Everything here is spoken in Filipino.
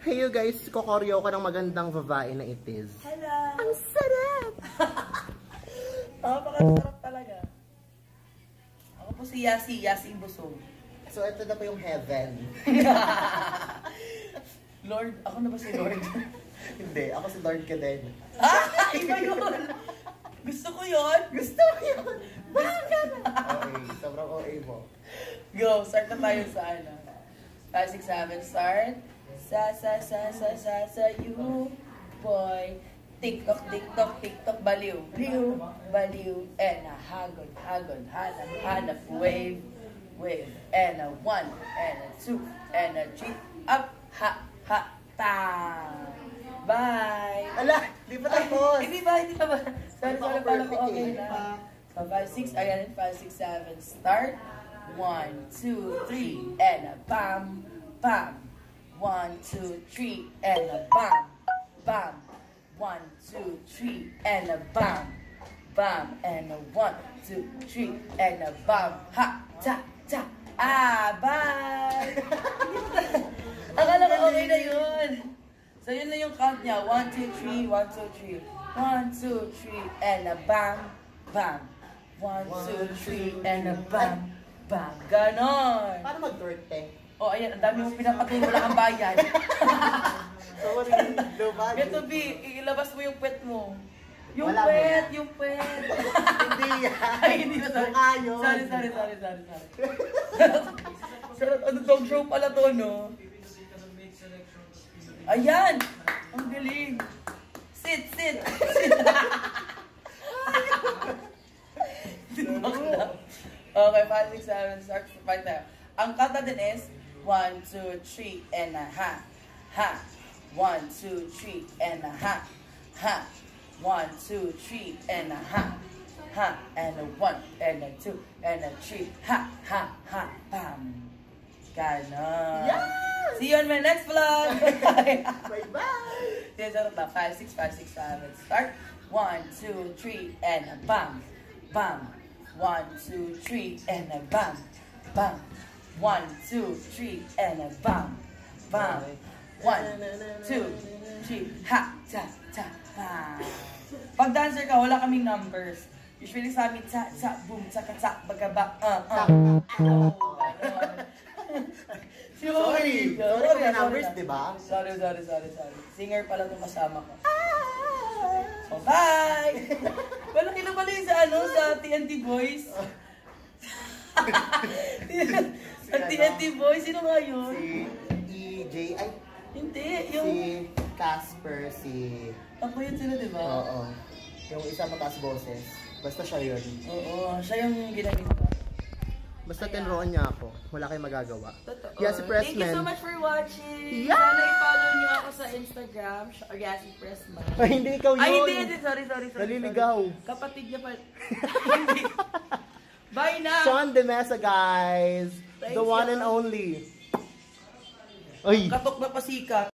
Hey you guys, kukoryo ko ng magandang babae na itis. Hello! Ang sarap! Napakasarap talaga. Ako po si Yasi Busog. So ito na po yung heaven. Lord, ako na ba si Lord? Hindi, ako si Lord ka din. Ah! Iba yun! Gusto ko yun! Gusto mo yun! Bakit? Okay, sobrang OA mo. Go, start na tayo sa ano. 5, 6, 7, start. Sa you, boy. TikTok, baliw. Baliw, and a hagod, hanap, wave. And a 1, and a 2, and a 3, up, ta. Bye! Ala, di pa tapos. Hindi ba? Sorry, pala ko okay na. So, 5, 6, ayan, 5, 6, 7, start. 1, 2, 3, and a bam, bam. 1, 2, 3, and a bam, bam. 1, 2, 3, and a bam, bam. And a 1, 2, 3, and a bam, ta. Bye! Akala ko okay na yun. So, yun lang yung count niya. 1, 2, 3, 1, 2, 3. 1, 2, 3, and a bam, bam. 1, 2, 3, and a bam, bam. Ganon. Paano mag-birthday? Oh, ayan. Ang dami mong pinapatay. Wala kang bayan. Sorry, no budget. Ito, B. Ilabas mo yung pet mo. Yung Wala pet. Hindi yan. Ay, hindi na. Sorry. Mukha yun. Sorry. Ano, dog show pala to, no? Ayan! Ang galing! Sit! Okay, 5, 6, 7, start to fight tayo. Ang kata din is 1, 2, 3, and a ha. 1, 2, 3, and a ha. 1, 2, 3, and a ha. And a 1, and a 2, and a 3, bam. Ganon. Yes! See you on my next vlog. Bye-bye! Here's our 5, 6, 7. Start. 1, 2, 3, and a bam. 1, 2, 3, and a bam. 1, 2, 3, and a bam. 1, 2, 3, bam. Pag dancer ka, wala kaming numbers. Usually sa amin, boom, tsaka, bagaba, Sorry ka numbers, di ba? Sorry. Singer pala itong kasama ko. So, bye! Walang kinabali sa TNT Boys. Sa TNT Boys, sino nga yun? Si EJ, ay, Hindi, yung... si Casper, si... Ako yun sila, di ba? Oo. Yung isa mataas boses. Basta siya yun. Oo, siya yung ginamit ko. Basta tinroon niya ako. Wala kayong magagawa. Totoo. Yasi Pressman. Thank you so much for watching. Yeah! Sana i-follow niyo ako sa Instagram, Yasi Pressman. Ay, hindi ikaw yun. Ay, hindi. Sorry. Naliligaw. Kapatid niya pa. Hindi. Bye na! Sean De Mesa, guys. Thanks, The one Sean. and only. Ay. Katok na pasikat.